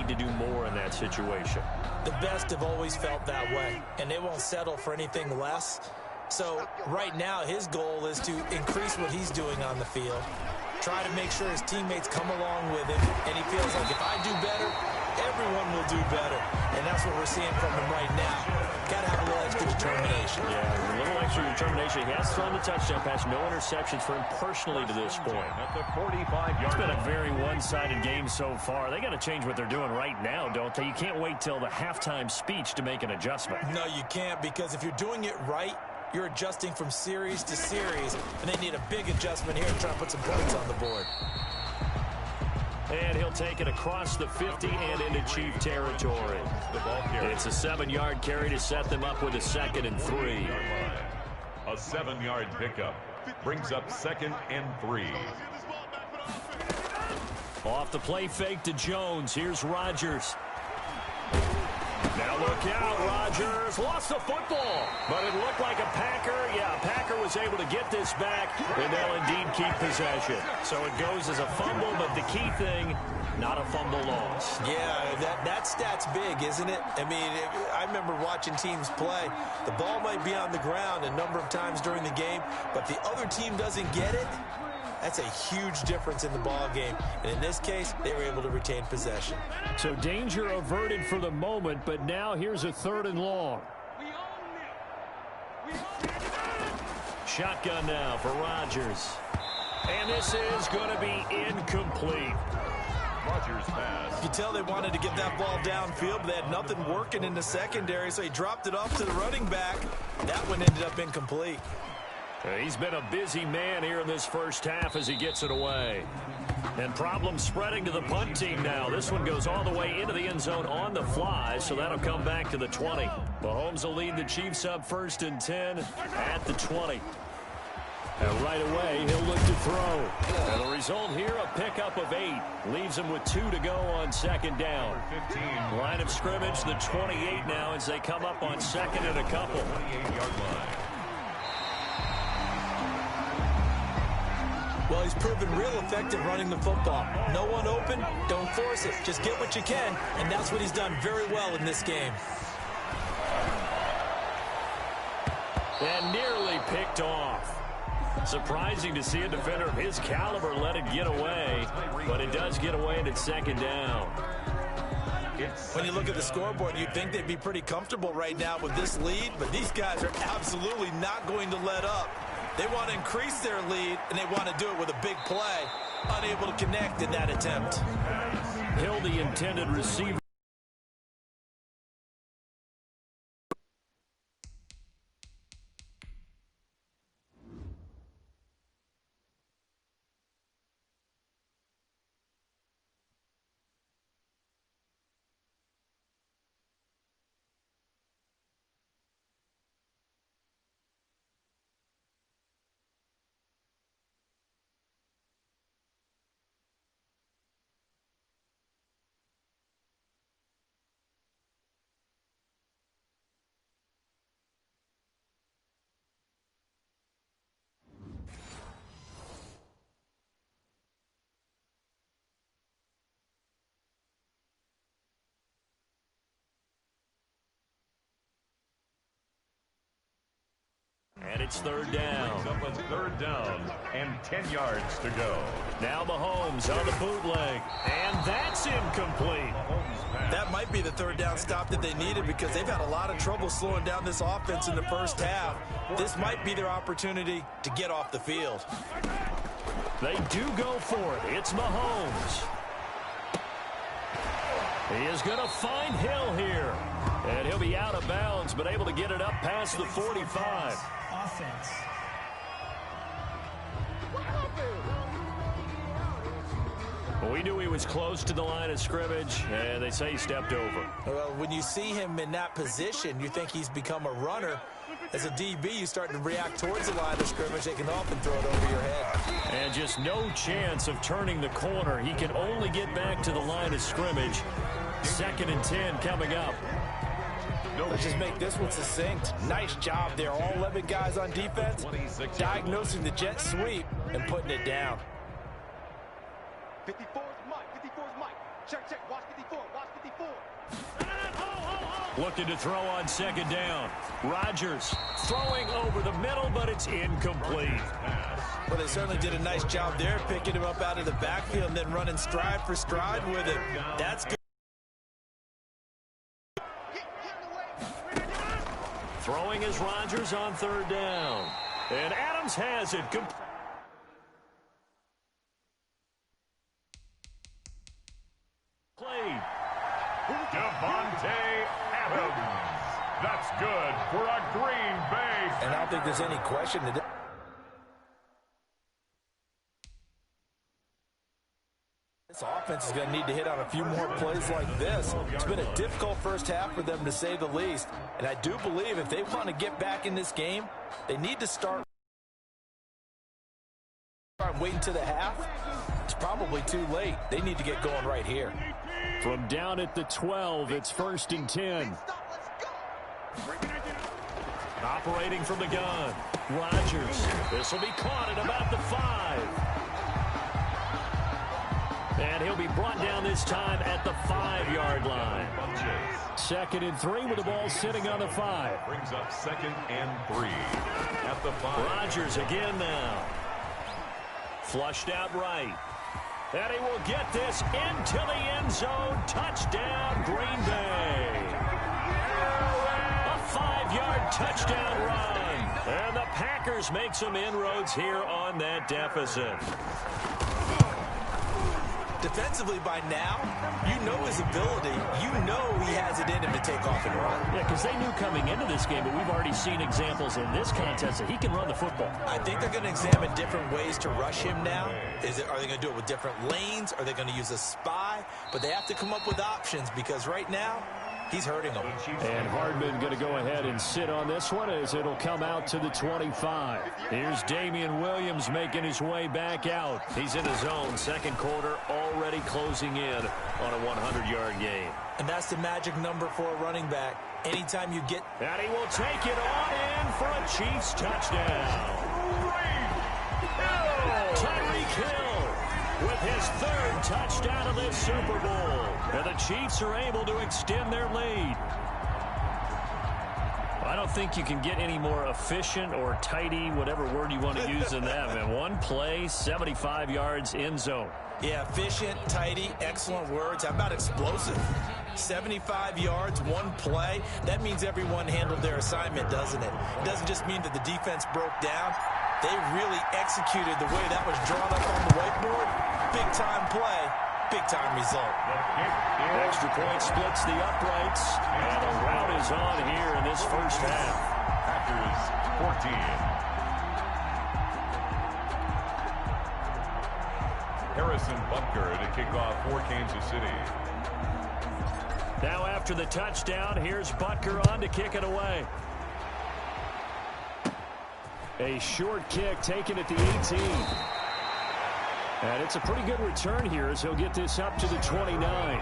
need to do more in that situation. The best have always felt that way, and they won't settle for anything less. So right now his goal is to increase what he's doing on the field, try to make sure his teammates come along with him, and he feels like if I do better, everyone will do better. And that's what we're seeing from him right now. Got to have a little extra determination. Yeah, a little extra determination. He has thrown the touchdown pass. No interceptions for him personally to this point. At the 45-yard line. It's been a very one-sided game so far. They got to change what they're doing right now, don't they? You can't wait till the halftime speech to make an adjustment. No, you can't, because if you're doing it right, you're adjusting from series to series, and they need a big adjustment here to try to put some points on the board. And he'll take it across the 50 and into Chief territory. It's a 7-yard carry to set them up with a 2nd and 3. A 7-yard pickup brings up 2nd and 3. Off the play fake to Jones. Here's Rodgers. Now look out, Rodgers lost the football, but it looked like a Packer. Yeah, Packer was able to get this back, and they'll indeed keep possession. So it goes as a fumble, but the key thing, not a fumble loss. Yeah, that stat's big, isn't it? I mean, I remember watching teams play. The ball might be on the ground a number of times during the game, but the other team doesn't get it. That's a huge difference in the ball game. And in this case, they were able to retain possession. So danger averted for the moment, but now here's a 3rd and long. Shotgun now for Rodgers. And this is going to be incomplete. Rodgers pass. You can tell they wanted to get that ball downfield, but they had nothing working in the secondary, so he dropped it off to the running back. That one ended up incomplete. He's been a busy man here in this first half as he gets it away. And problems spreading to the punt team now. This one goes all the way into the end zone on the fly, so that'll come back to the 20. Mahomes will lead the Chiefs up 1st and 10 at the 20. And right away, he'll look to throw. And the result here, a pickup of 8. Leaves him with 2 to go on 2nd down. 15. Line of scrimmage, the 28 now as they come up on 2nd and a couple. 28-yard line. Well, he's proven real effective running the football. No one open, don't force it. Just get what you can, and that's what he's done very well in this game. And nearly picked off. Surprising to see a defender of his caliber let it get away, but it does get away and it's 2nd down. When you look at the scoreboard, you'd think they'd be pretty comfortable right now with this lead, but these guys are absolutely not going to let up. They want to increase their lead, and they want to do it with a big play. Unable to connect in that attempt. Hill, the intended receiver. And it's 3rd down. Up on 3rd down and 10 yards to go. Now Mahomes on the bootleg. And that's incomplete. That might be the 3rd down stop that they needed because they've had a lot of trouble slowing down this offense in the first half. This might be their opportunity to get off the field. They do go for it. It's Mahomes. He is going to find Hill here. And he'll be out of bounds, but able to get it up past the 45. Offense. We knew he was close to the line of scrimmage, and they say he stepped over. Well, when you see him in that position, you think he's become a runner. As a DB, you start to react towards the line of scrimmage. They can often throw it over your head. And just no chance of turning the corner. He can only get back to the line of scrimmage. 2nd and 10 coming up. Let's just make this one succinct. Nice job there. All 11 guys on defense diagnosing the jet sweep and putting it down. 54's Mike. 54's Mike. Check, check. Watch 54. Watch 54. Looking to throw on second down. Rodgers throwing over the middle, but it's incomplete. Well, they certainly did a nice job there, picking him up out of the backfield and then running stride for stride with him. That's good. Throwing is Rodgers on third down. And Adams has it. Played. Devontae Adams. That's good for a Green Bay. And I don't think there's any question that this offense is going to need to hit on a few more plays like this. It's been a difficult first half for them, to say the least. And I do believe if they want to get back in this game, they need to start waiting to the half. It's probably too late. They need to get going right here. From down at the 12, it's 1st and 10. Operating from the gun. Rodgers. This will be caught at about the 5. And he'll be brought down this time at the 5-yard line. 2nd and 3 with the ball sitting on the 5. Brings up 2nd and 3 at the 5. Rodgers again now. Flushed out right. And he will get this into the end zone. Touchdown, Green Bay. A 5-yard touchdown run. And the Packers make some inroads here on that deficit. Defensively by now, you know his ability. You know he has it in him to take off and run. Yeah, because they knew coming into this game, but we've already seen examples in this contest that he can run the football. I think they're going to examine different ways to rush him now. Are they going to do it with different lanes? Are they going to use a spy? But they have to come up with options because right now, he's hurting them. And Hardman going to go ahead and sit on this one as it'll come out to the 25. Here's Damian Williams making his way back out. He's in his zone. Second quarter already closing in on a 100-yard game. And that's the magic number for a running back. Anytime you get... And he will take it on in for a Chiefs touchdown. Tyreek Hill with his 3rd touchdown of this Super Bowl. And the Chiefs are able to extend their lead. I don't think you can get any more efficient or tidy, whatever word you want to use in that. Man, one play, 75 yards, end zone. Yeah, efficient, tidy, excellent words. How about explosive? 75 yards, one play. That means everyone handled their assignment, doesn't it? It doesn't just mean that the defense broke down. They really executed the way that was drawn up on the whiteboard. Big-time play, big-time result. Extra point splits the uprights, and the route is on here in this first half. Packers 14. Harrison Butker to kick off for Kansas City. Now after the touchdown, here's Butker on to kick it away. A short kick taken at the 18. And it's a pretty good return here as he'll get this up to the 29.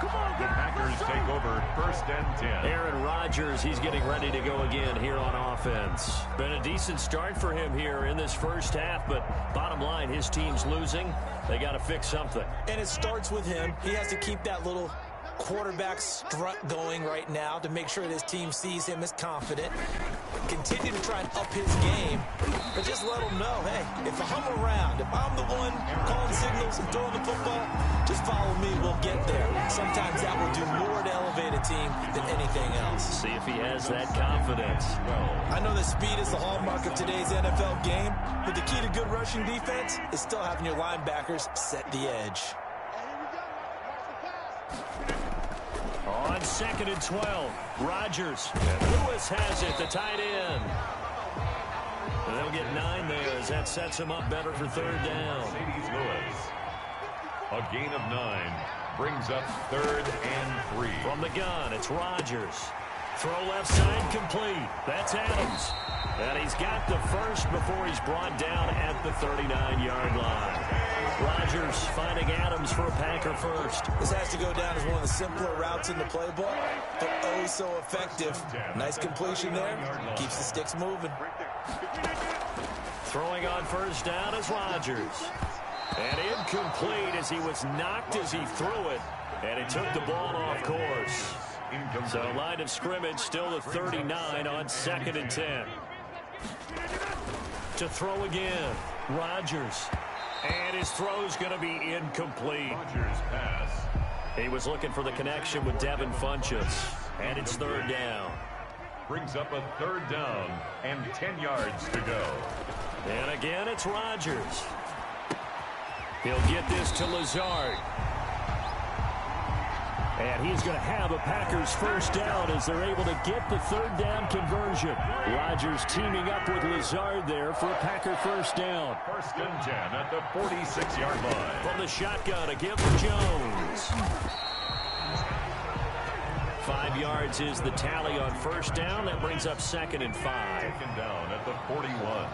The Packers take over 1st and 10. Aaron Rodgers, he's getting ready to go again here on offense. Been a decent start for him here in this first half, but bottom line, his team's losing. They got to fix something. And it starts with him. He has to keep that little quarterback strut going right now to make sure that his team sees him as confident. Continue to try and up his game, but just let him know, hey, if I'm around, if I'm the one calling signals and throwing the football, just follow me, we'll get there. Sometimes that will do more to elevate a team than anything else. See if he has that confidence. I know that speed is the hallmark of today's NFL game, but the key to good rushing defense is still having your linebackers set the edge. On 2nd and 12, Rodgers. And Lewis has it, the tight end. And they'll get 9 there as that sets him up better for 3rd down. Lewis. A gain of 9 brings up 3rd and 3. From the gun, it's Rodgers. Throw left side complete. That's Adams. And he's got the first before he's brought down at the 39-yard line. Rodgers finding Adams for a Packer first. This has to go down as one of the simpler routes in the playbook, but oh so effective. Nice completion there. Keeps the sticks moving. Throwing on 1st down is Rodgers. And incomplete as he was knocked as he threw it. And it took the ball off course. Incomplete. So line of scrimmage still the 39 on 2nd and 10. To throw again, Rodgers. And his throw's going to be incomplete. Rodgers pass. He was looking for the connection with Devin Funchess. And it's 3rd down. Brings up a 3rd down and 10 yards to go. And again, it's Rodgers. He'll get this to Lazard. And he's going to have a Packers 1st down as they're able to get the 3rd down conversion. Rodgers teaming up with Lazard there for a Packer 1st down. 1st and 10 at the 46-yard line. From the shotgun, a give to Jones. 5 yards is the tally on 1st down. That brings up 2nd and 5. 2nd down at the 41.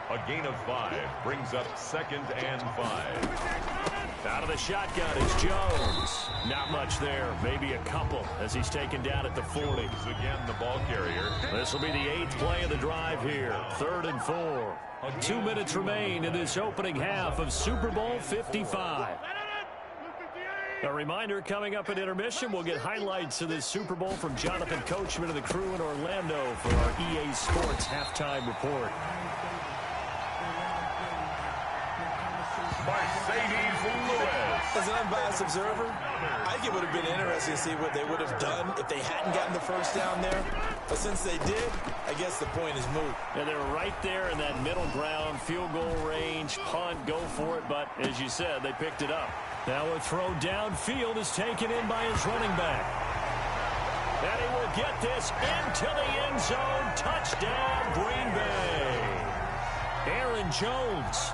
A gain of 5 brings up 2nd and 5. Out of the shotgun is Jones. Not much there. Maybe a couple as he's taken down at the 40. Again, the ball carrier. This will be the 8th play of the drive here. 3rd and 4. 2 minutes remain in this opening half of Super Bowl 55. A reminder, coming up at intermission, we'll get highlights of this Super Bowl from Jonathan Coachman and the crew in Orlando for our EA Sports halftime report. Mercedes Lewis. As an unbiased observer, I think it would have been interesting to see what they would have done if they hadn't gotten the 1st down there. But since they did, I guess the point is moot. And they're right there in that middle ground, field goal range, punt, go for it. But as you said, they picked it up. Now a throw downfield is taken in by his running back. And he will get this into the end zone. Touchdown, Green Bay. Aaron Jones,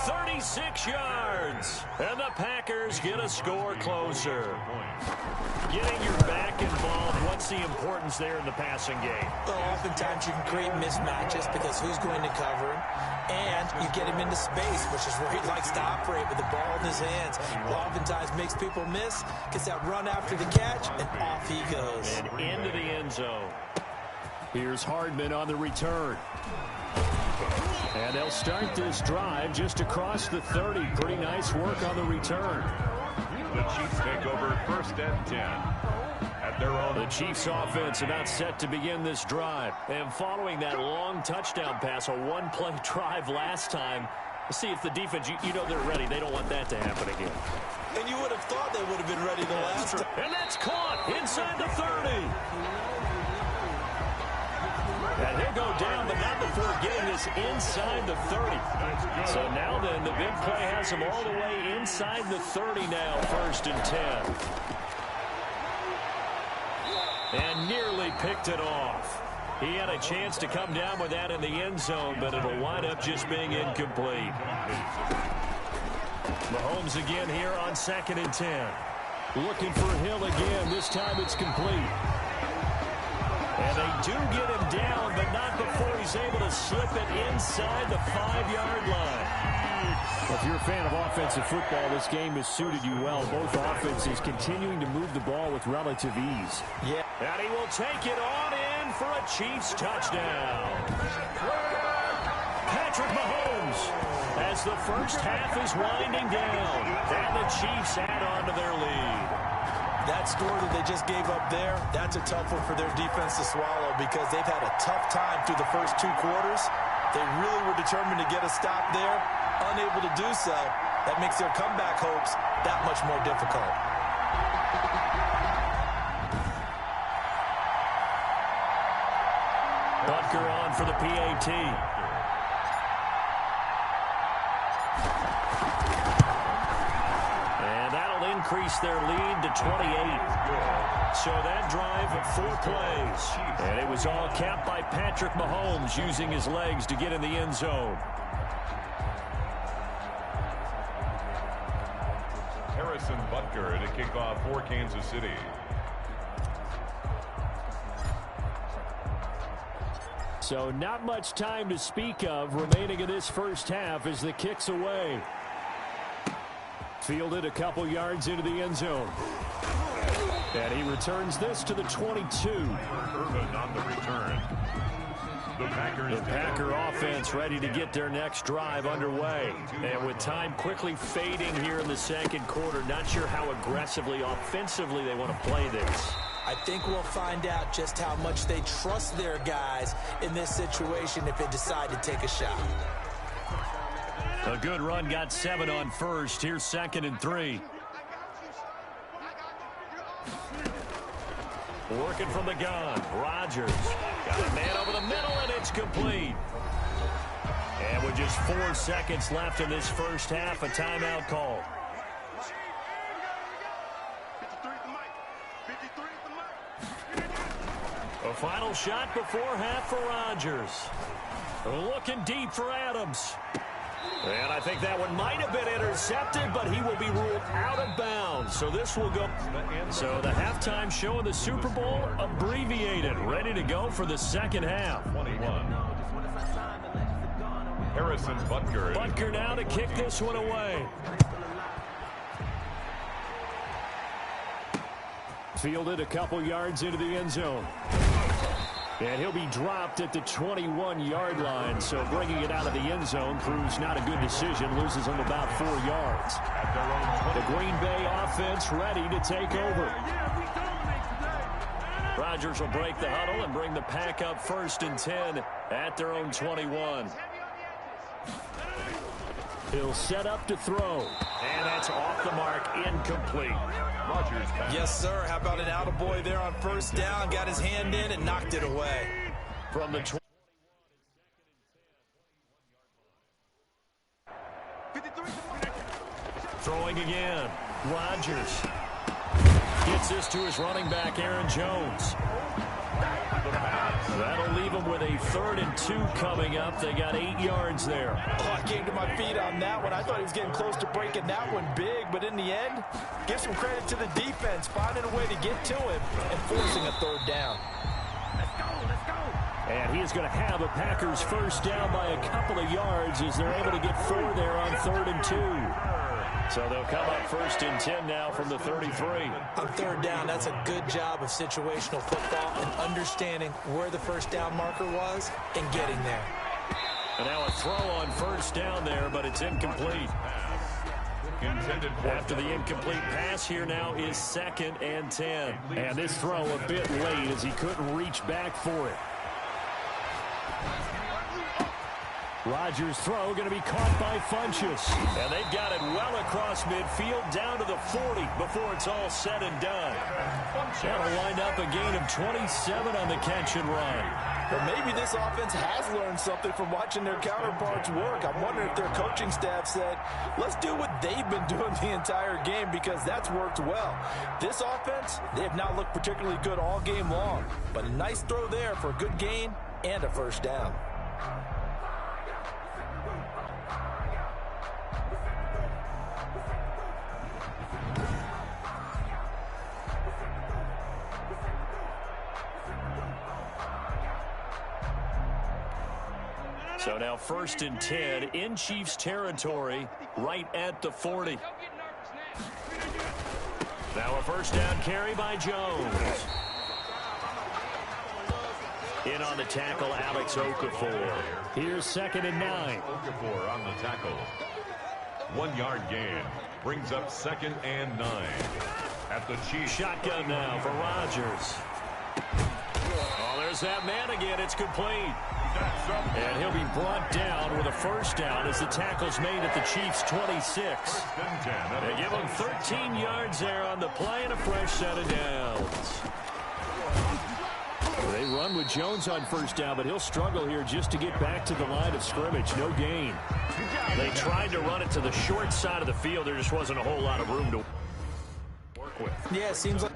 36 yards. And the Packers get a score closer. Getting your back involved, what's the importance there in the passing game? Well, oftentimes you can create mismatches because who's going to cover him, and you get him into space, which is where he likes to operate with the ball in his hands. Oftentimes makes people miss, gets that run after the catch, and off he goes. And into the end zone. Here's Hardman on the return. And they'll start this drive just across the 30. Pretty nice work on the return. The Chiefs take over 1st and 10 at their own. The Chiefs offense about set to begin this drive. And following that long touchdown pass, a one-play drive last time, let's see if the defense, you know they're ready. They don't want that to happen again. And you would have thought they would have been ready the last time. And that's caught inside the 30. And he'll go down, but not before getting this inside the 30. So now then, the big play has him all the way inside the 30 now, 1st and 10. And nearly picked it off. He had a chance to come down with that in the end zone, but it'll wind up just being incomplete. Mahomes again here on 2nd and 10. Looking for Hill again. This time it's complete. And they do get him down, but not before he's able to slip it inside the 5-yard line. Well, if you're a fan of offensive football, this game has suited you well. Both offenses continuing to move the ball with relative ease. Yeah. And he will take it on in for a Chiefs touchdown. Patrick Mahomes as the first half is winding down. And the Chiefs add on to their lead. That score that they just gave up there, that's a tough one for their defense to swallow because they've had a tough time through the first 2 quarters. They really were determined to get a stop there, unable to do so. That makes their comeback hopes that much more difficult. Butker on for the PAT. Increase their lead to 28. So that drive of 4 plays. And it was all capped by Patrick Mahomes using his legs to get in the end zone. Harrison Butker to kick off for Kansas City. So not much time to speak of remaining in this first half as the kick's away. Fielded a couple yards into the end zone. And he returns this to the 22. Urban on the return. The Packer offense ready to get their next drive underway. And with time quickly fading here in the second quarter, not sure how aggressively, offensively they want to play this. I think we'll find out just how much they trust their guys in this situation if they decide to take a shot. A good run, got 7 on first. Here's 2nd and 3. Working from the gun. Rodgers got a man over the middle, and it's complete. And with just 4 seconds left in this first half, a timeout call. A final shot before half for Rodgers. Looking deep for Adams. And I think that one might have been intercepted, but he will be ruled out of bounds. So this will go. So the halftime show in the Super Bowl abbreviated, ready to go for the second half. 21. Harrison Butker. Butker now to kick this one away. Fielded a couple yards into the end zone. And he'll be dropped at the 21-yard line, so bringing it out of the end zone proves not a good decision. Loses him about 4 yards. The Green Bay offense ready to take over. Rodgers will break the huddle and bring the pack up 1st and 10 at their own 21. He'll set up to throw. And that's off the mark, incomplete. Rodgers. Yes, sir. How about an attaboy there on 1st down? Got his hand in and knocked it away. From the 21. Throwing again. Rodgers gets this to his running back, Aaron Jones. That'll leave them with a 3rd and 2 coming up. They got 8 yards there. Oh, I came to my feet on that one. I thought he was getting close to breaking that one big, but in the end, give some credit to the defense, finding a way to get to him and forcing a 3rd down. And he is going to have a Packers 1st down by a couple of yards as they're able to get 4 there on 3rd and 2. So they'll come up 1st and 10 now from the 33. On 3rd down, that's a good job of situational football and understanding where the 1st down marker was and getting there. And now a throw on 1st down there, but it's incomplete. After the incomplete pass, here now is 2nd and 10. And this throw a bit late as he couldn't reach back for it. Rodgers' throw going to be caught by Funchess. And they've got it well across midfield down to the 40 before it's all said and done. That'll wind up a gain of 27 on the catch and run. But maybe this offense has learned something from watching their counterparts work. I'm wondering if their coaching staff said, let's do what they've been doing the entire game because that's worked well. This offense, they have not looked particularly good all game long. But a nice throw there for a good gain and a 1st down. So now 1st and 10 in Chiefs territory right at the 40. Now a 1st down carry by Jones. In on the tackle, Alex Okafor. Here's 2nd and 9. Okafor on the tackle. 1-yard gain. Brings up 2nd and 9. At the Chiefs. Shotgun now for Rodgers. Oh, there's that man again. It's complete. And he'll be brought down with a 1st down as the tackle's made at the Chiefs' 26. They give him 13 yards there on the play and a fresh set of downs. They run with Jones on 1st down, but he'll struggle here just to get back to the line of scrimmage. No gain. They tried to run it to the short side of the field. There just wasn't a whole lot of room to work with. Yeah, it seems like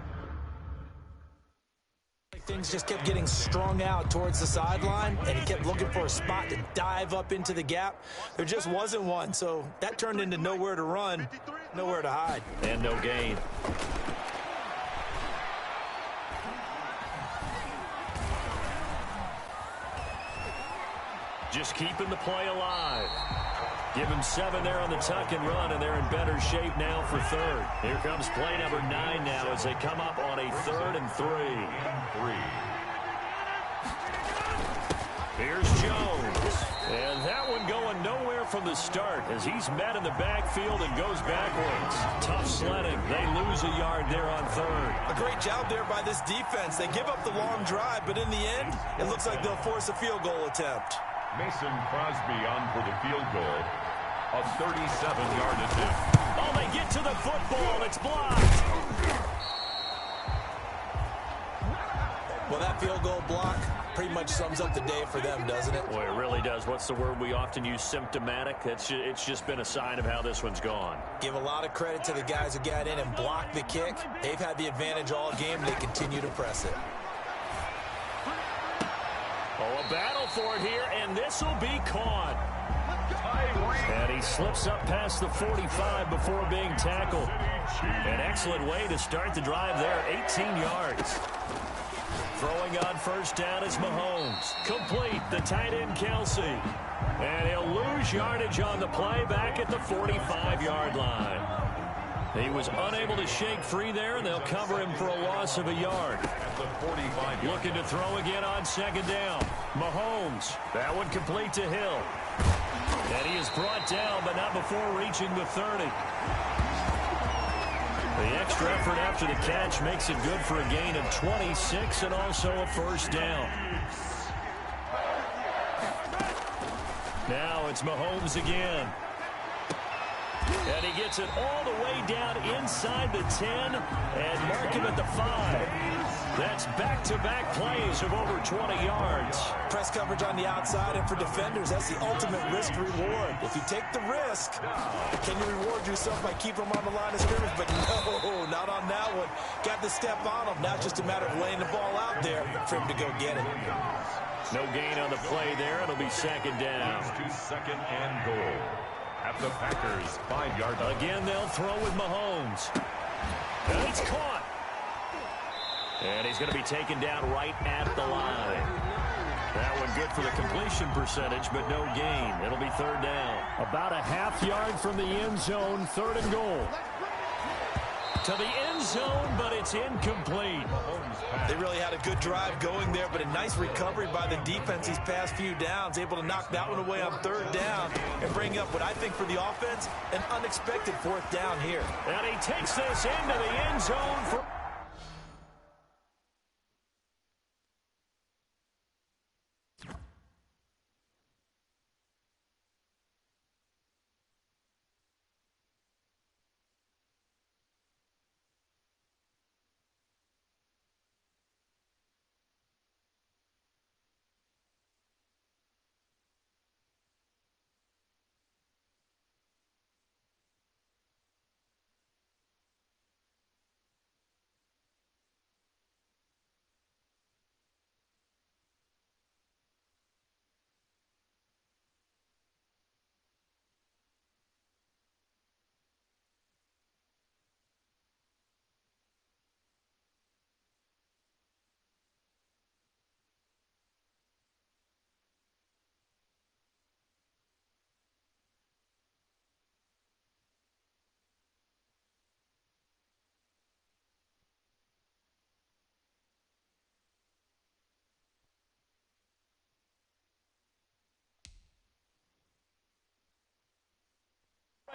things just kept getting strung out towards the sideline, and he kept looking for a spot to dive up into the gap. There just wasn't one, so that turned into nowhere to run, nowhere to hide. And no gain. Just keeping the play alive. Give him 7 there on the tuck and run, and they're in better shape now for 3rd. Here comes play number 9 now as they come up on a 3rd and 3. Here's Jones. And that one going nowhere from the start as he's met in the backfield and goes backwards. Tough sledding. They lose a yard there on third. A great job there by this defense. They give up the long drive, but in the end, it looks like they'll force a field goal attempt. Mason Crosby on for the field goal. A 37-yard attempt. Oh, they get to the football. It's blocked. Well, that field goal block pretty much sums up the day for them, doesn't it? Boy, it really does. What's the word we often use? Symptomatic. It's just been a sign of how this one's gone. Give a lot of credit to the guys who got in and blocked the kick. They've had the advantage all game. They continue to press it. Oh, a battle for it here, and this will be caught. And he slips up past the 45 before being tackled. An excellent way to start the drive there, 18 yards. Throwing on first down is Mahomes. Complete, the tight end Kelsey. And he'll lose yardage on the play back at the 45-yard line. He was unable to shake free there, and they'll cover him for a loss of a yard. Looking to throw again on second down. Mahomes, that one complete to Hill. And he is brought down, but not before reaching the 30. The extra effort after the catch makes it good for a gain of 26 and also a first down. Now it's Mahomes again. And he gets it all the way down inside the 10 and mark him at the 5. That's back-to-back plays of over 20 yards. Press coverage on the outside, and for defenders, that's the ultimate risk-reward. If you take the risk, can you reward yourself by keeping them on the line of scrimmage? But no, not on that one. Got to step on them. Now it's just a matter of laying the ball out there for him to go get it. No gain on the play there. It'll be second down. To second and goal. At the Packers' 5-yard line. Again, they'll throw with Mahomes. And it's caught. And he's going to be taken down right at the line. That one good for the completion percentage, but no gain. It'll be third down. About a half yard from the end zone, third and goal. To the end zone, but it's incomplete. They really had a good drive going there, but a nice recovery by the defense these past few downs, able to knock that one away on third down and bring up what I think for the offense, an unexpected fourth down here. And he takes this into the end zone for...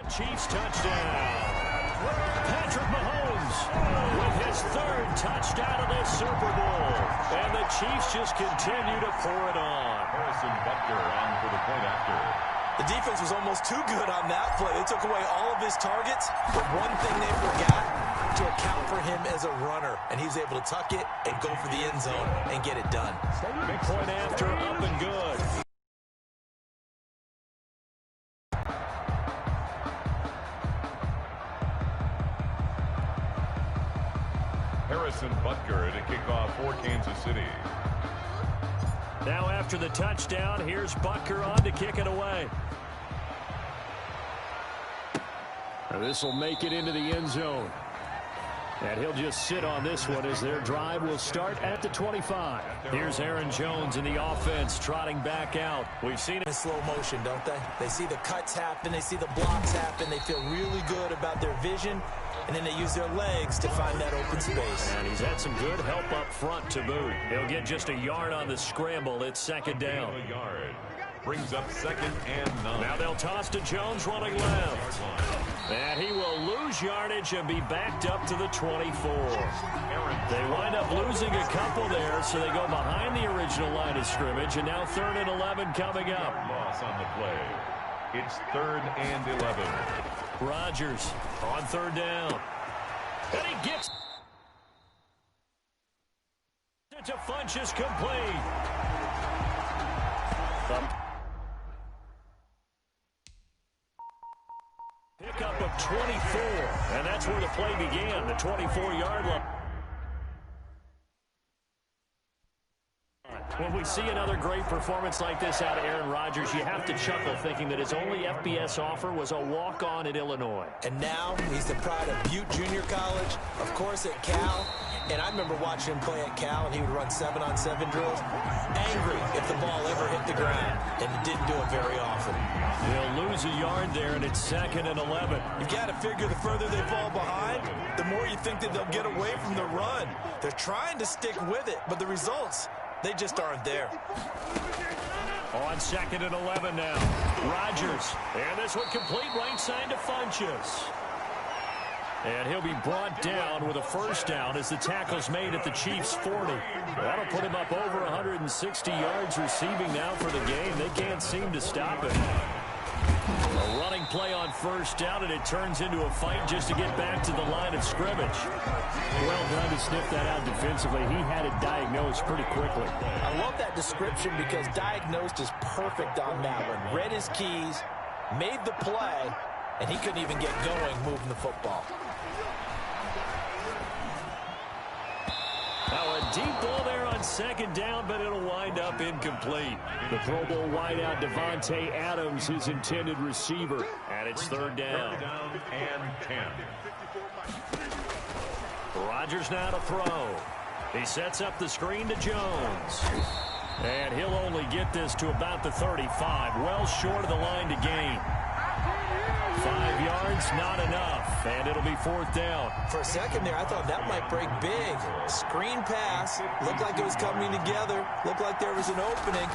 Chiefs touchdown. Patrick Mahomes with his third touchdown of this Super Bowl. And the Chiefs just continue to pour it on. Harrison Butker on for the point after. The defense was almost too good on that play. They took away all of his targets, but one thing they forgot, to account for him as a runner. And he was able to tuck it and go for the end zone and get it done. Big point after, up and good. Harrison Butker to kick off for Kansas City. Now after the touchdown, here's Butker on to kick it away. This will make it into the end zone. And he'll just sit on this one as their drive will start at the 25. Here's Aaron Jones in the offense trotting back out. We've seen it in slow motion, don't they? They see the cuts happen. They see the blocks happen. They feel really good about their vision. And then they use their legs to find that open space. And he's had some good help up front to boot. He'll get just a yard on the scramble. It's second down. A yard. Brings up 2nd and 9. Now they'll toss to Jones running left. And he will lose yardage and be backed up to the 24. They wind up losing a couple there, so they go behind the original line of scrimmage. And now 3rd and 11 coming up. Loss on the play. It's 3rd and 11. Rodgers on 3rd down. And he gets it to Funchess complete. Pickup of 24, and that's where the play began, the 24-yard line. When we see another great performance like this out of Aaron Rodgers, you have to chuckle thinking that his only FBS offer was a walk-on at Illinois. And now he's the pride of Butte Junior College, of course at Cal. And I remember watching him play at Cal, and he would run 7-on-7 drills. Angry if the ball ever hit the ground, and it didn't do it very often. They'll lose a yard there, and it's 2nd and 11. You got to figure the further they fall behind, the more you think that they'll get away from the run. They're trying to stick with it, but the results, they just aren't there. On 2nd and 11 now. Rodgers, and this one complete right side to Funchess. And he'll be brought down with a first down as the tackle's made at the Chiefs' 40. That'll put him up over 160 yards receiving now for the game. They can't seem to stop it. A running play on first down, and it turns into a fight just to get back to the line of scrimmage. Well done to sniff that out defensively. He had it diagnosed pretty quickly. I love that description because diagnosed is perfect on that one. Read his keys, made the play, and he couldn't even get going moving the football. Now a deep ball there on 2nd down, but it'll wind up incomplete. The Pro Bowl wideout Devontae Adams, his intended receiver. And it's 3rd down. 3rd down and 10. Rodgers now to throw. He sets up the screen to Jones. And he'll only get this to about the 35, well short of the line to gain. 5 yards, not enough, and it'll be 4th down. For a second there, I thought that might break big. Screen pass, looked like it was coming together, looked like there was an opening.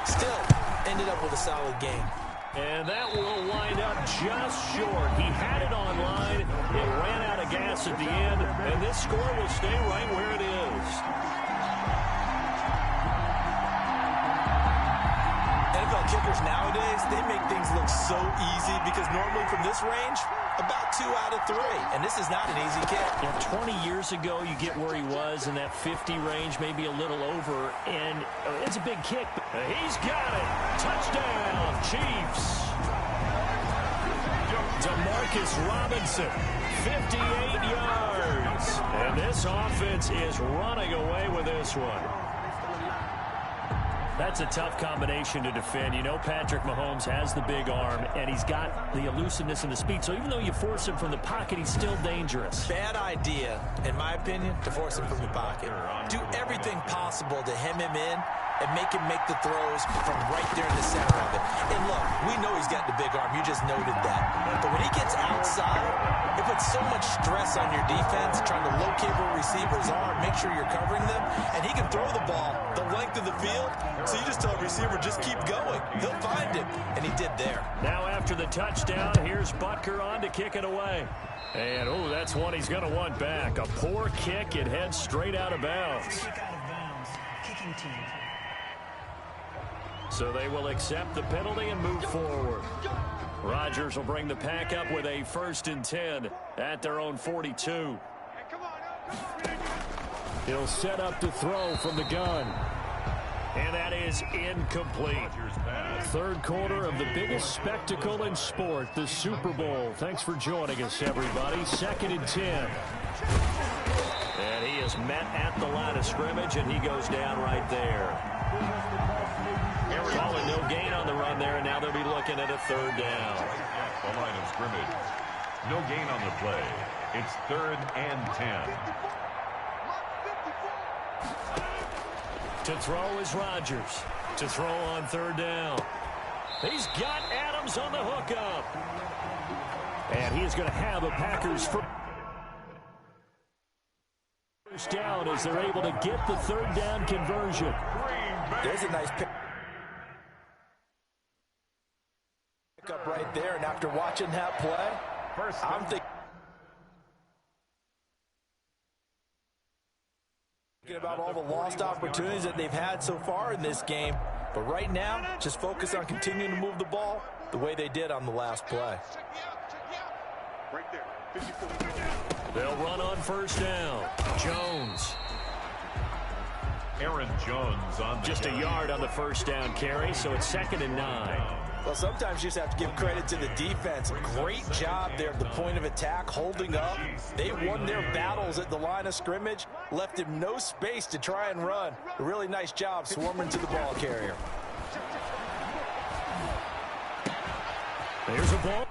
Still, ended up with a solid gain. And that will wind up just short. He had it on line, it ran out of gas at the end, and this score will stay right where it is. NFL kickers nowadays, they make things look so easy because normally from this range, about 2 out of 3. And this is not an easy kick. Yeah, 20 years ago, you get where he was in that 50 range, maybe a little over, and it's a big kick. He's got it. Touchdown, Chiefs. DeMarcus Robinson, 58 yards. And this offense is running away with this one. That's a tough combination to defend. You know Patrick Mahomes has the big arm, and he's got the elusiveness and the speed. So even though you force him from the pocket, he's still dangerous. Bad idea, in my opinion, to force him from the pocket. Do everything possible to hem him in and make him make the throws from right there in the center of it. And look, we know he's got the big arm. You just noted that. But when he gets outside, it puts so much stress on your defense trying to locate where receivers are, make sure you're covering them, and he can throw the ball the length of the field. So you just tell a receiver, just keep going. He'll find him, and he did there. Now after the touchdown, here's Butker on to kick it away. And, oh, that's one he's going to want back. A poor kick. It heads straight out of bounds. Kick out of bounds. Kicking team. So they will accept the penalty and move forward. Rodgers will bring the pack up with a 1st and 10 at their own 42. He'll set up to throw from the gun. And that is incomplete. 3rd quarter of the biggest spectacle in sport, the Super Bowl. Thanks for joining us, everybody. 2nd and 10. And he is met at the line of scrimmage, and he goes down right there. Calling no gain on the run there, and now they'll be looking at a 3rd down. The line of scrimmage. No gain on the play. It's 3rd and 10. To throw is Rodgers. To throw on 3rd down. He's got Adams on the hookup. And he is going to have a Packers first down as they're able to get the 3rd down conversion. There's a nice pick up right there, and after watching that play, I'm thinking about all the lost opportunities that they've had so far in this game. But right now, just focus on continuing to move the ball the way they did on the last play. Right there. 54. They'll run on 1st down. Jones. Aaron Jones on the Just a yard on the 1st down carry, so it's 2nd and 9. Well, sometimes you just have to give credit to the defense. Great job there at the point of attack, holding up. They won their battles at the line of scrimmage, left him no space to try and run. A really nice job swarming to the ball carrier. There's a ball.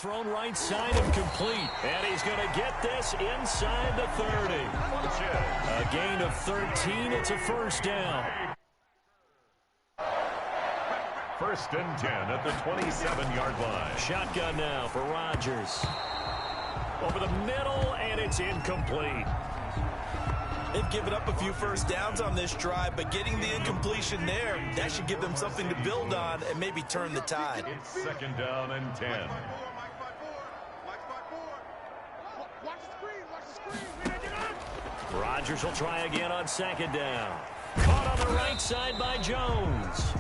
thrown right side and complete. And he's going to get this inside the 30. A gain of 13. It's a first down. First and 10 at the 27-yard line. Shotgun now for Rodgers. Over the middle, and it's incomplete. They've given up a few first downs on this drive, but getting the incompletion there, that should give them something to build on and maybe turn the tide. It's second down and 10. Rodgers will try again on second down. Caught on the right side by Jones.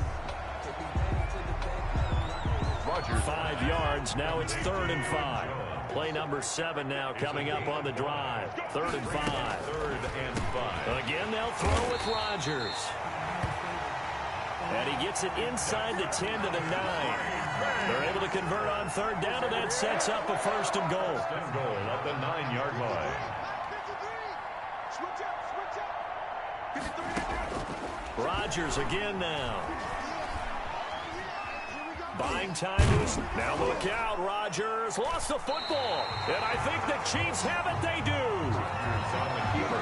5 yards. Now it's 3rd and 5. Play number 7 now coming up on the drive. 3rd and 5. 3rd and 5. Again, they'll throw with Rodgers. And he gets it inside the 10 to the 9. They're able to convert on 3rd down, and that sets up a 1st and goal. 1st and goal at the 9-yard line. Rodgers again now. Buying time. Now look out. Rodgers lost the football. And I think the Chiefs have it. They do. On the keeper.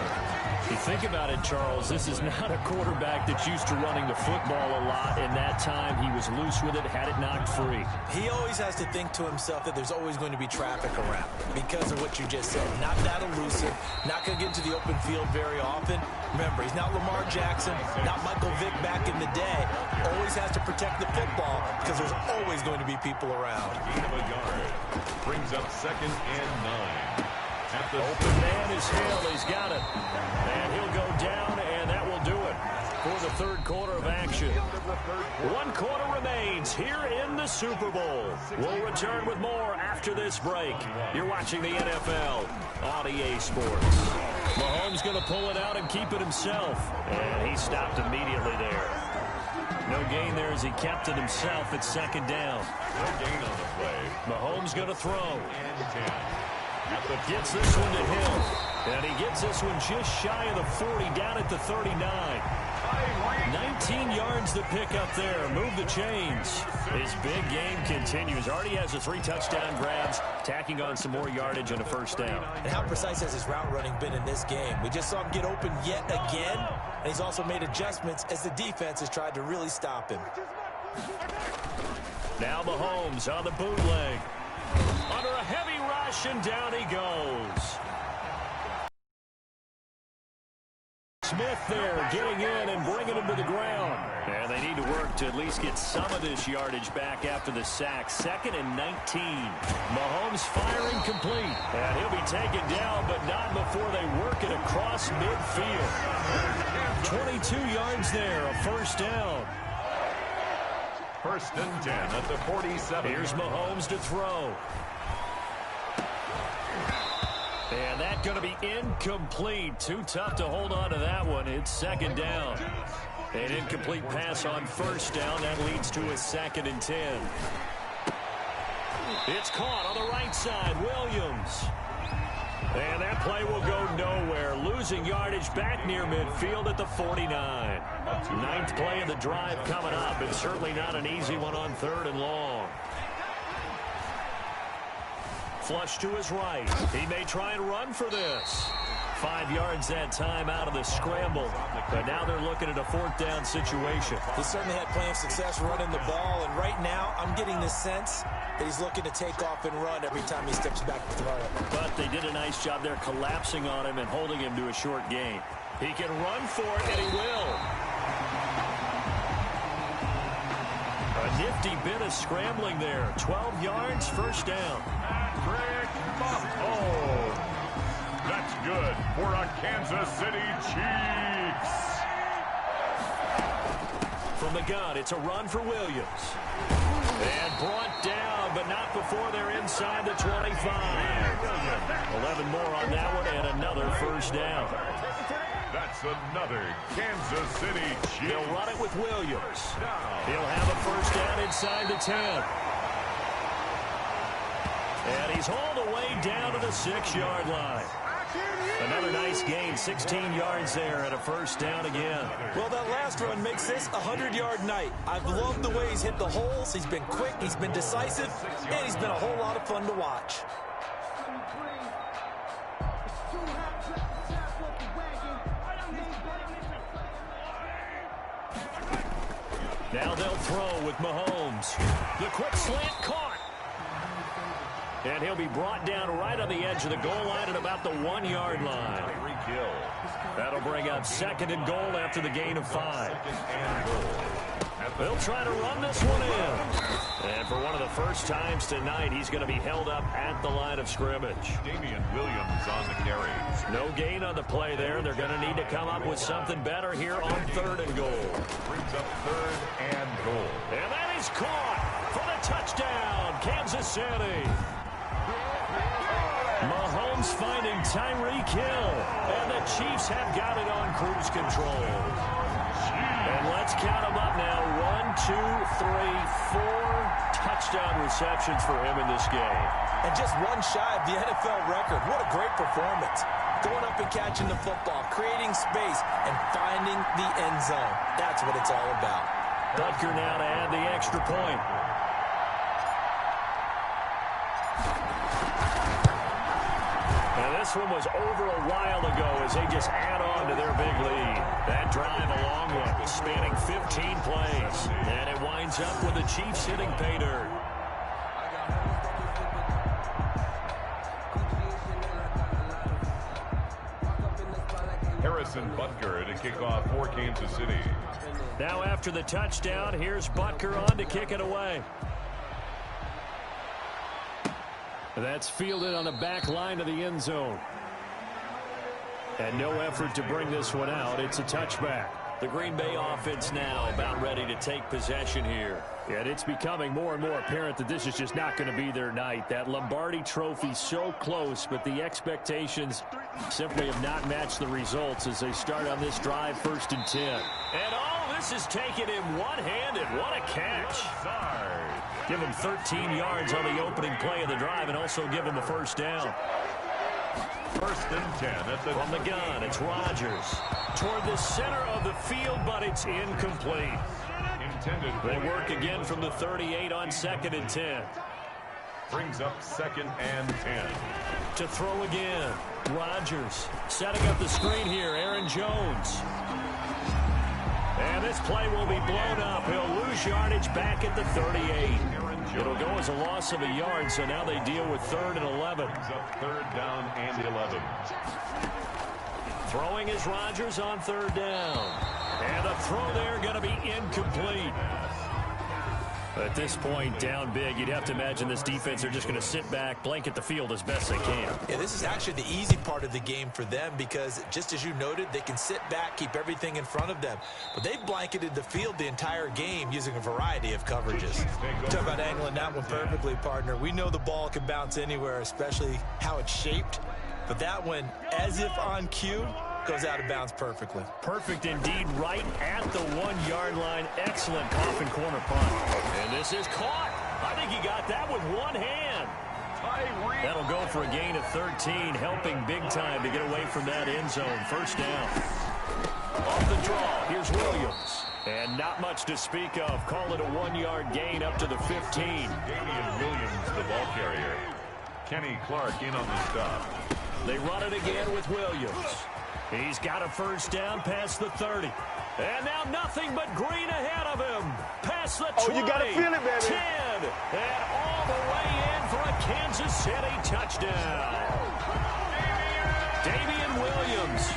You think about it, Charles, this is not a quarterback that's used to running the football a lot. In that time, he was loose with it, had it knocked free. He always has to think to himself that there's always going to be traffic around because of what you just said. Not that elusive, not going to get into the open field very often. Remember, he's not Lamar Jackson, not Michael Vick back in the day. Always has to protect the football because there's always going to be people around. Gain of a yard. Brings up 2nd and 9. At the open man is Hill. He's got it. And he'll go down, and that will do it for the 3rd quarter of action. 1 quarter remains here in the Super Bowl. We'll return with more after this break. You're watching the NFL on EA Sports. Mahomes going to pull it out and keep it himself. And he stopped immediately there. No gain there as he kept it himself at 2nd down. No gain on the play. Mahomes going to throw. And 10. Gets this one to Hill. And he gets this one just shy of the 40, down at the 39. 19 yards to pick up there. Move the chains. His big game continues. Already has the 3 touchdown grabs, tacking on some more yardage and a 1st down. And how precise has his route running been in this game? We just saw him get open yet again, and he's also made adjustments as the defense has tried to really stop him. Now Mahomes on the bootleg. Under a heavy rush, and down he goes. Smith there getting in and bringing him to the ground. And they need to work to at least get some of this yardage back after the sack. 2nd and 19. Mahomes firing complete. And he'll be taken down, but not before they work it across midfield. 22 yards there, a 1st down. 1st and 10 at the 47. Here's Mahomes to throw. And that's going to be incomplete. Too tough to hold on to that one. It's 2nd down. An incomplete pass on 1st down. That leads to a 2nd and 10. It's caught on the right side. Williams. And that play will go nowhere. Losing yardage back near midfield at the 49. 9th play of the drive coming up. It's certainly not an easy one on 3rd and long. Flush to his right. He may try and run for this. 5 yards that time out of the scramble. But now they're looking at a 4th down situation. He certainly had plenty of success running the ball. And right now, I'm getting the sense that he's looking to take off and run every time he steps back to throw it. But they did a nice job there collapsing on him and holding him to a short gain. He can run for it, and he will. A nifty bit of scrambling there. 12 yards, 1st down. Oh, that's good for a Kansas City Chiefs. From the gun, it's a run for Williams. And brought down, but not before they're inside the 25. 11 more on that one, and another 1st down. That's another Kansas City Chiefs. They'll run it with Williams. He'll have a 1st down inside the 10. And he's all the way down to the 6-yard line. Another nice gain, 16 yards there and a first down again. Well, that last run makes this a 100-yard night. I've loved the way he's hit the holes. He's been quick, he's been decisive, and he's been a whole lot of fun to watch. Now they'll throw with Mahomes. The quick slant caught. And he'll be brought down right on the edge of the goal line at about the 1-yard line. That'll bring up second and goal after the gain of 5. They'll try to run this one in. And for one of the first times tonight, he's going to be held up at the line of scrimmage. Damian Williams on the carry. No gain on the play there. They're going to need to come up with something better here on 3rd and goal. Brings up 3rd and goal. And that is caught for the touchdown, Kansas City. Mahomes finding Tyreek Hill, and the Chiefs have got it on cruise control. And let's count them up now. 1, 2, 3, 4 touchdown receptions for him in this game. And just one shy of the NFL record. What a great performance. Going up and catching the football, creating space, and finding the end zone. That's what it's all about. Butker now to add the extra point. And this one was over a while ago as they just add on to their big lead. That drive a long one, spanning 15 plays. And it winds up with the Chiefs hitting pay dirt. Harrison Butker to kick off for Kansas City. Now after the touchdown, here's Butker on to kick it away. That's fielded on the back line of the end zone. And no effort to bring this one out. It's a touchback. The Green Bay offense now about ready to take possession here. And it's becoming more and more apparent that this is just not going to be their night. That Lombardi trophy so close, but the expectations simply have not matched the results as they start on this drive, 1st and 10. And all this is taken in one-handed. What a catch. Give him 13 yards on the opening play of the drive and also give him a first down. 1st and 10 at the from the gun. It's Rodgers toward the center of the field, but it's incomplete. They work again from the 38 on 2nd and 10. Brings up 2nd and 10. To throw again. Rodgers setting up the screen here. Aaron Jones. And this play will be blown up. He'll lose yardage back at the 38. It'll go as a loss of a yard, so now they deal with 3rd and 11. Brings up 3rd down and 11. Throwing is Rodgers on 3rd down. And the throw there going to be incomplete. At this point, down big, you'd have to imagine this defense are just going to sit back, blanket the field as best they can. Yeah, this is actually the easy part of the game for them because, just as you noted, they can sit back, keep everything in front of them. But they've blanketed the field the entire game using a variety of coverages. Talk about angling that one perfectly, partner. We know the ball can bounce anywhere, especially how it's shaped. But that one, as if on cue, goes out of bounds perfectly. Perfect indeed, right at the 1-yard line. Excellent coffin corner punt. And this is caught. I think he got that with one hand. That'll go for a gain of 13, helping big time to get away from that end zone. First down. Off the draw, here's Williams. And not much to speak of. Call it a 1-yard gain up to the 15. Damian Williams, the ball carrier. Kenny Clark in on the stop. They run it again with Williams. He's got a first down past the 30. And now nothing but green ahead of him. Past the 20. You got to feel it, baby. 10. And all the way in for a Kansas City touchdown. Damian Williams,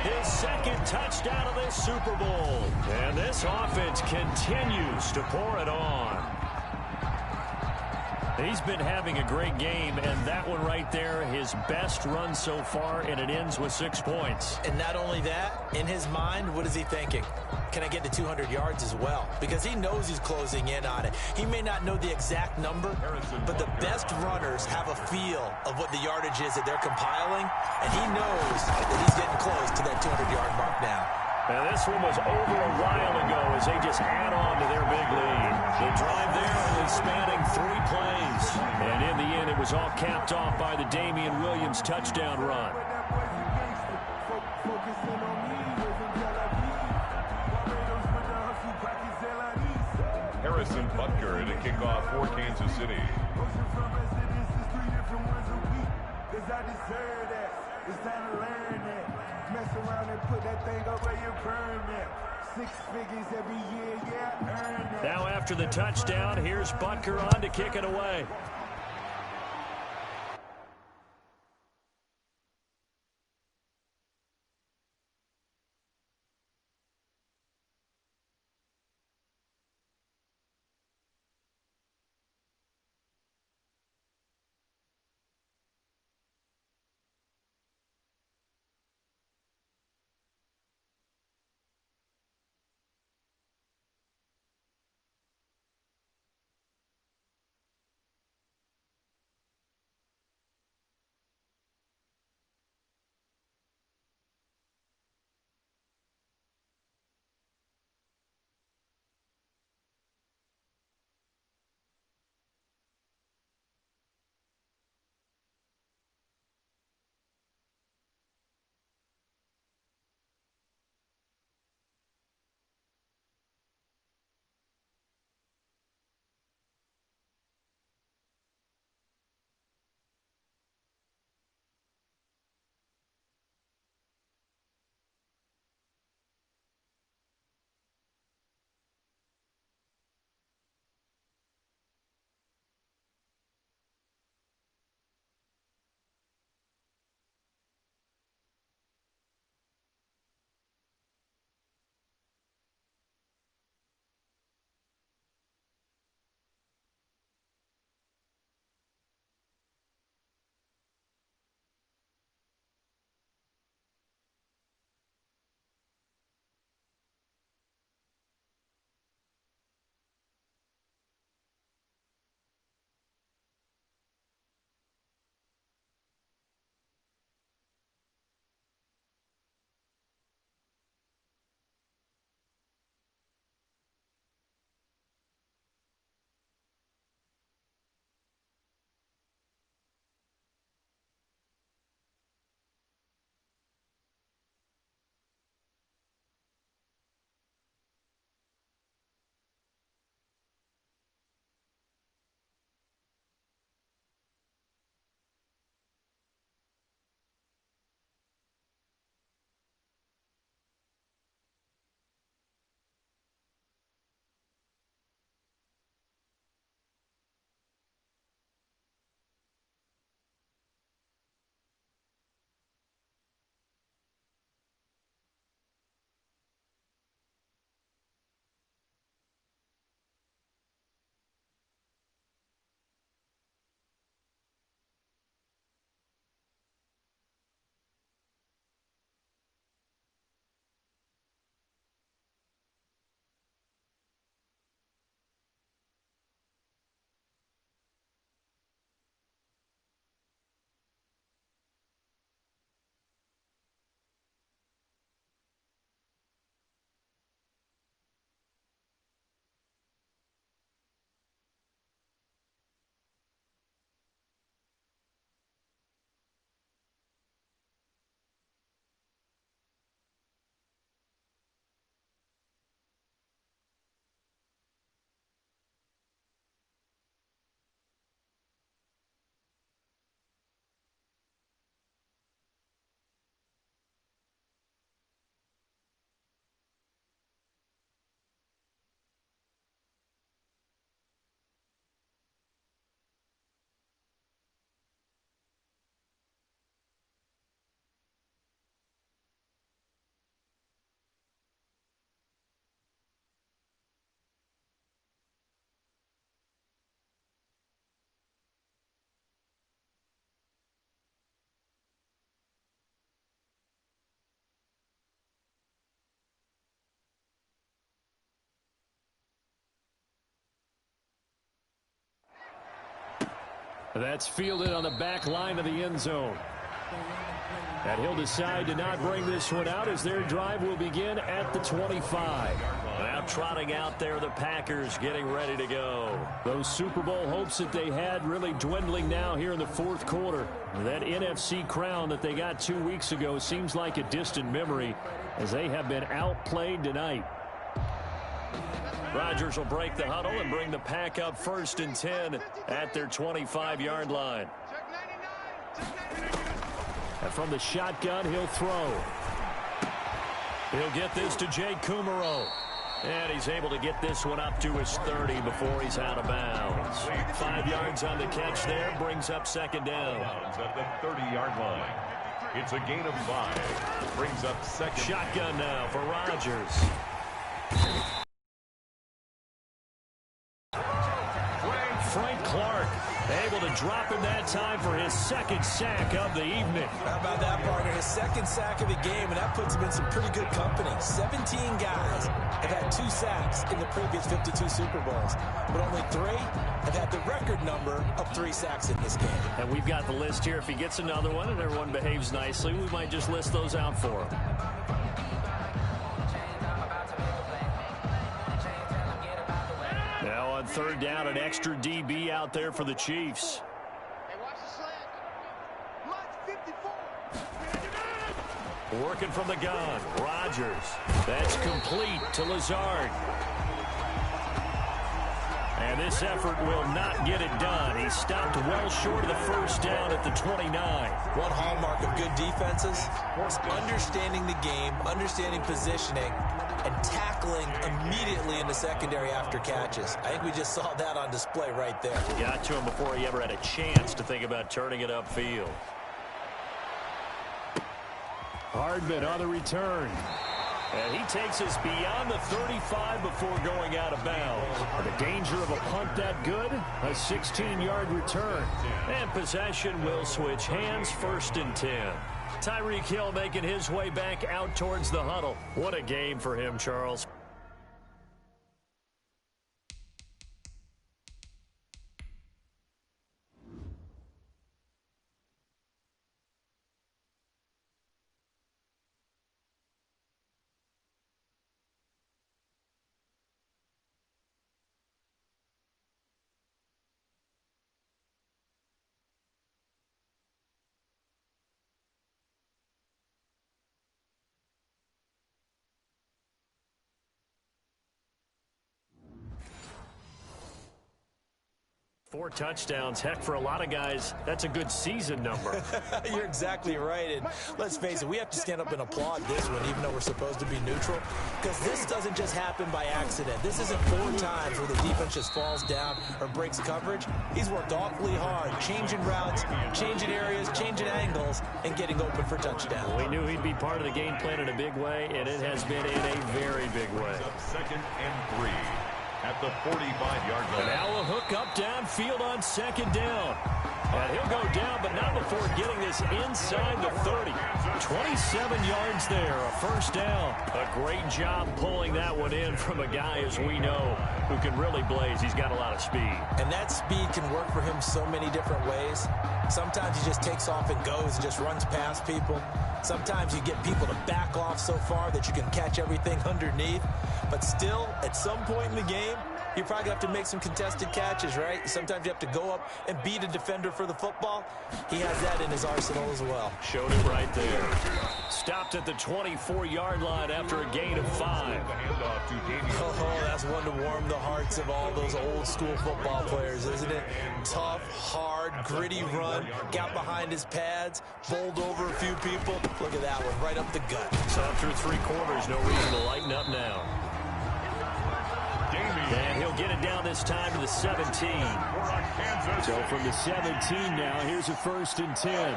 his 2nd touchdown of this Super Bowl. And this offense continues to pour it on. He's been having a great game, and that one right there, his best run so far, and it ends with 6 points. And not only that, in his mind, what is he thinking? Can I get to 200 yards as well? Because he knows he's closing in on it. He may not know the exact number, but the best runners have a feel of what the yardage is that they're compiling, and he knows that he's getting close to that 200-yard mark now. And this one was over a while ago as they just add on to their big lead. The drive there only spanning 3 plays. And in the end, it was all capped off by the Damian Williams touchdown run. Harrison Butker to kick off for Kansas City. Cause I deserve that. It's time to learn that. Mess around and put that thing up where you burn that. 6 figures every year, yeah, earn that. Now after the touchdown, here's Butker on to kick it away. That's fielded on the back line of the end zone. And he'll decide to not bring this one out as their drive will begin at the 25. Now trotting out there, the Packers getting ready to go. Those Super Bowl hopes that they had really dwindling now here in the fourth quarter. That NFC crown that they got 2 weeks ago seems like a distant memory as they have been outplayed tonight. Rodgers will break the huddle and bring the pack up 1st and 10 at their 25-yard line. And from the shotgun, he'll throw. He'll get this to Jay Kumaro. And he's able to get this one up to his 30 before he's out of bounds. 5 yards on the catch there, brings up 2nd down. At the 30-yard line. It's a gain of 5. Brings up 2nd. Shotgun now for Rodgers. Frank Clark able to drop him that time for his 2nd sack of the evening. How about that, partner? His 2nd sack of the game, and that puts him in some pretty good company. 17 guys have had 2 sacks in the previous 52 Super Bowls, but only 3 have had the record number of 3 sacks in this game. And we've got the list here. If he gets another one and everyone behaves nicely, we might just list those out for him. Now on 3rd down, an extra DB out there for the Chiefs. Hey, watch the slant. March 54. Working from the gun, Rodgers. That's complete to Lazard. And this effort will not get it done. He stopped well short of the 1st down at the 29. One hallmark of good defenses is understanding the game, understanding positioning, and tackling immediately in the secondary after catches. I think we just saw that on display right there. Got to him before he ever had a chance to think about turning it upfield. Hardman on the return. And he takes us beyond the 35 before going out of bounds. The danger of a punt that good? A 16-yard return. And possession will switch hands, 1st and 10. Tyreek Hill making his way back out towards the huddle. What a game for him, Charles. Four touchdowns. Heck, for a lot of guys, that's a good season number. You're exactly right. And let's face it, we have to stand up and applaud this one, even though we're supposed to be neutral, because this doesn't just happen by accident. This isn't 4 times where the defense just falls down or breaks coverage. He's worked awfully hard, changing routes, changing areas, changing angles, and getting open for touchdown. We knew he'd be part of the game plan in a big way, and it has been in a very big way. 2nd and 3. At the 45-yard line. Now a hook up downfield on 2nd down. And he'll go down, but not before getting this inside the 30. 27 yards there, a 1st down. A great job pulling that one in from a guy, as we know, who can really blaze. He's got a lot of speed. And that speed can work for him so many different ways. Sometimes he just takes off and goes and just runs past people. Sometimes you get people to back off so far that you can catch everything underneath. But still, at some point in the game, you probably have to make some contested catches, right? Sometimes you have to go up and beat a defender for the football. He has that in his arsenal as well. Showed it right there. Stopped at the 24-yard line after a gain of 5. Oh, that's one to warm the hearts of all those old-school football players, isn't it? Tough, hard, gritty run. Got behind his pads, bowled over a few people. Look at that one, right up the gut. So through 3 quarters, no reason to lighten up now. And he'll get it down this time to the 17. So from the 17 now, here's a 1st and 10.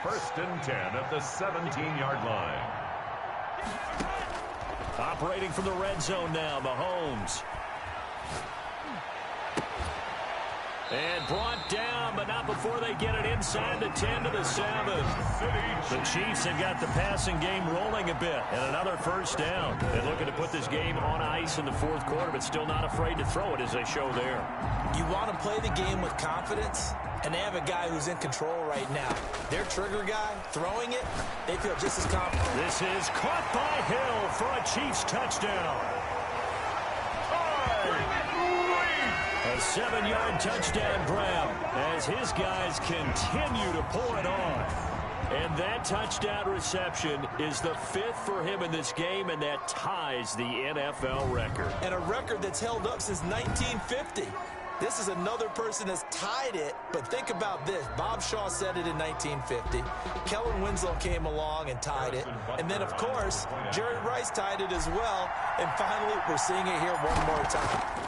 1st and 10 at the 17-yard line. Operating from the red zone now, Mahomes. And brought down, but not before they get it inside the 10 to the 7. The Chiefs have got the passing game rolling a bit. And another 1st down. They're looking to put this game on ice in the 4th quarter, but still not afraid to throw it as they show there. You want to play the game with confidence, and they have a guy who's in control right now. Their trigger guy, throwing it, they feel just as confident. This is caught by Hill for a Chiefs touchdown. A 7-yard touchdown grab as his guys continue to pull it on. And that touchdown reception is the 5th for him in this game, and that ties the NFL record. And a record that's held up since 1950. This is another person that's tied it, but think about this. Bob Shaw said it in 1950. Kellen Winslow came along and tied it. And then, of course, Jerry Rice tied it as well. And finally, we're seeing it here one more time.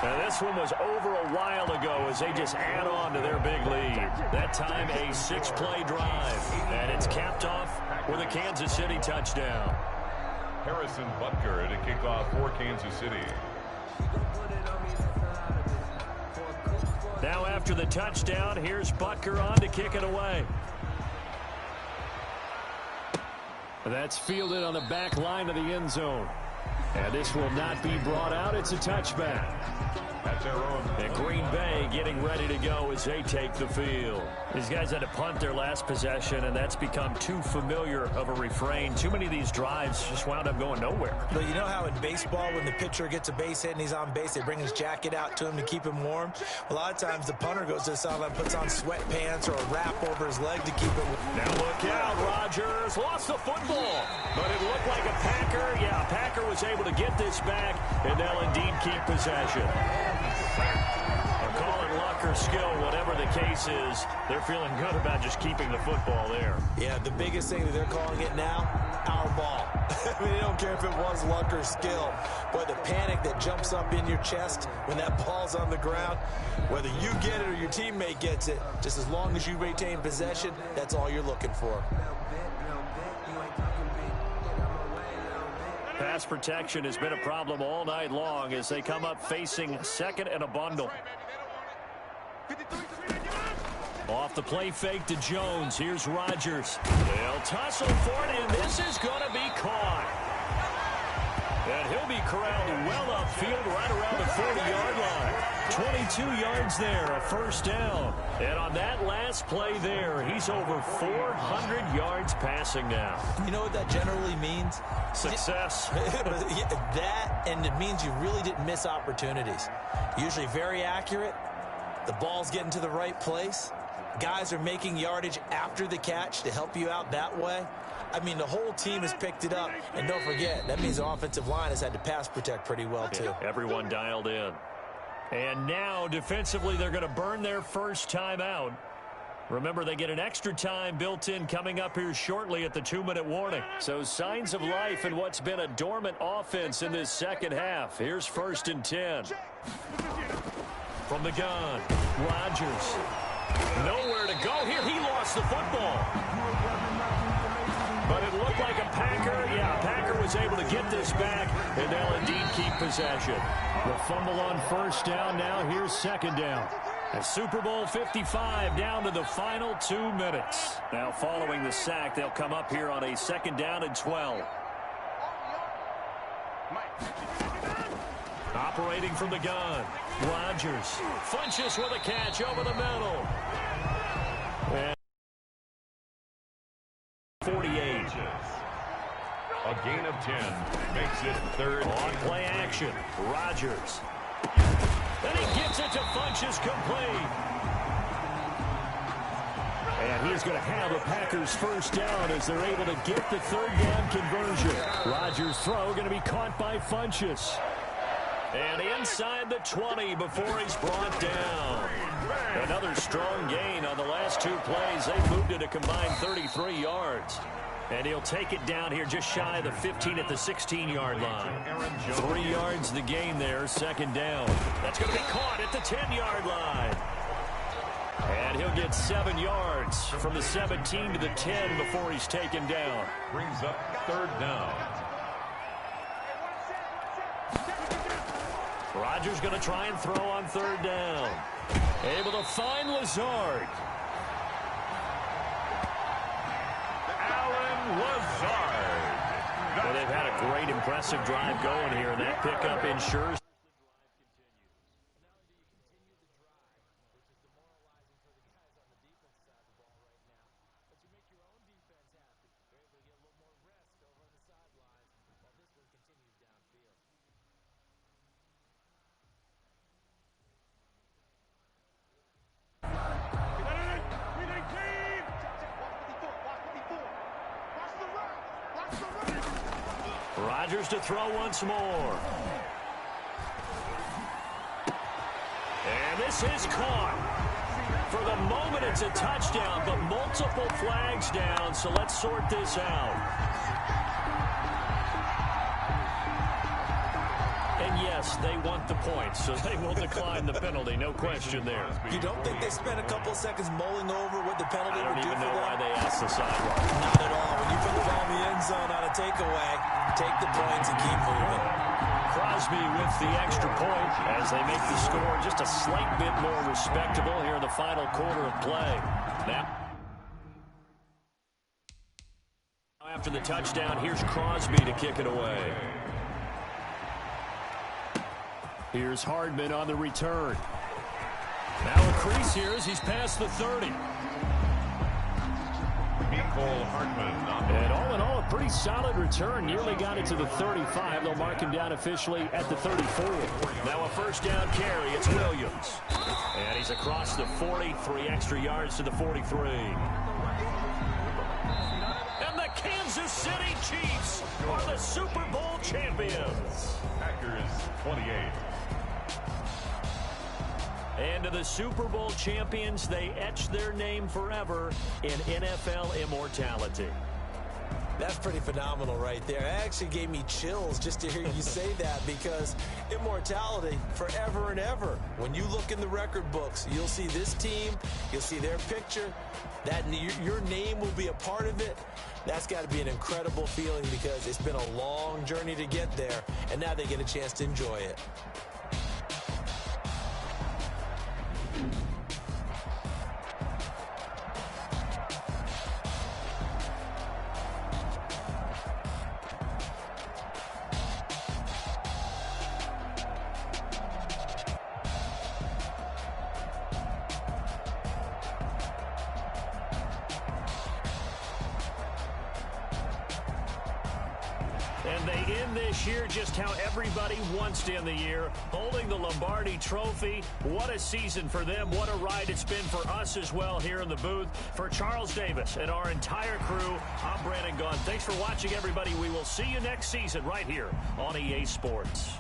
Now, this one was over a while ago as they just add on to their big lead. That time a 6-play drive. And it's capped off with a Kansas City touchdown. Harrison Butker to kick off for Kansas City. Now after the touchdown, here's Butker on to kick it away. That's fielded on the back line of the end zone. And this will not be brought out. It's a touchback. That's their own. And Green Bay getting ready to go as they take the field. These guys had to punt their last possession, and that's become too familiar of a refrain. Too many of these drives just wound up going nowhere. But you know how in baseball, when the pitcher gets a base hit and he's on base, they bring his jacket out to him to keep him warm? A lot of times the punter goes to the sideline, puts on sweatpants or a wrap over his leg to keep it warm. Now look out, Rodgers lost the football. But it looked like a Packer. Yeah, Packer was able to get this back, and they'll indeed keep possession. I'll call it luck or skill, whatever the case is. They're feeling good about just keeping the football there. Yeah, the biggest thing that they're calling it now, our ball. I mean, they don't care if it was luck or skill. But the panic that jumps up in your chest when that ball's on the ground, whether you get it or your teammate gets it, just as long as you retain possession, that's all you're looking for. Pass protection has been a problem all night long as they come up facing second and a bundle. Off the play fake to Jones. Here's Rodgers. They'll tussle for it, and this is going to be caught. And he'll be corralled well upfield right around the 40-yard line. 22 yards there, a first down. And on that last play there, he's over 400 yards passing now. You know what that generally means? Success. That, and it means you really didn't miss opportunities. Usually very accurate. The ball's getting to the right place. Guys are making yardage after the catch to help you out that way. I mean, the whole team has picked it up. And don't forget, that means the offensive line has had to pass protect pretty well, too. Yeah, everyone dialed in. And now, defensively, they're going to burn their first time out. Remember, they get an extra time built in coming up here shortly at the 2-minute warning. So signs of life in what's been a dormant offense in this second half. Here's 1st and 10. From the gun, Rodgers. Nowhere to go here. He lost the football. But it looked like a Packer. Yeah, Packer was able to get this back, and they'll indeed keep possession. The fumble on first down. Now here's second down. And Super Bowl 55 down to the final 2 minutes. Now following the sack, they'll come up here on a 2nd down and 12. Operating from the gun, Rodgers. Funches with a catch over the middle. And 48. A gain of 10 makes it 3rd. On play action, Rodgers. And he gets it to Funches complete. And he's going to have a Packers first down as they're able to get the 3rd down conversion. Rodgers' throw going to be caught by Funches. And inside the 20 before he's brought down. Another strong gain on the last 2 plays. They moved it a combined 33 yards. And he'll take it down here just shy of the 15 at the 16-yard line. 3 yards the gain there, 2nd down. That's going to be caught at the 10-yard line. And he'll get 7 yards from the 17 to the 10 before he's taken down. Brings up 3rd down. Rodgers going to try and throw on 3rd down. Able to find Lazard. Alan Lazard. Well, they've had a great, impressive drive going here, and that pickup ensures. Rodgers to throw once more. And this is caught. For the moment, it's a touchdown, but multiple flags down, so let's sort this out. And yes, they want the points, so they will decline the penalty. No question there. You don't think they spent a couple of seconds mulling over what the penalty would do for them? I don't even know why they asked the sideline. Not at all. When you put the ball in the end zone on a takeaway, take the points and keep moving. Crosby with the extra point as they make the score just a slight bit more respectable here in the final quarter of play. Now, after the touchdown, here's Crosby to kick it away. Here's Hardman on the return. Now a crease here as he's past the 30. And all in all, a pretty solid return. Nearly got it to the 35. They'll mark him down officially at the 34. Now a first down carry. It's Williams. And he's across the 40. 3 extra yards to the 43. And the Kansas City Chiefs are the Super Bowl champions. Packers 28. And to the Super Bowl champions, they etch their name forever in NFL immortality. That's pretty phenomenal right there. It actually gave me chills just to hear you say that, because immortality forever and ever. When you look in the record books, you'll see this team, you'll see their picture, that your name will be a part of it. That's got to be an incredible feeling, because it's been a long journey to get there, and now they get a chance to enjoy it. And they end this year just how everybody wants to end the year, holding the Lombardi Trophy. What a season for them. What a ride it's been for us as well here in the booth. For Charles Davis and our entire crew, I'm Brandon Gaughan. Thanks for watching, everybody. We will see you next season right here on EA Sports.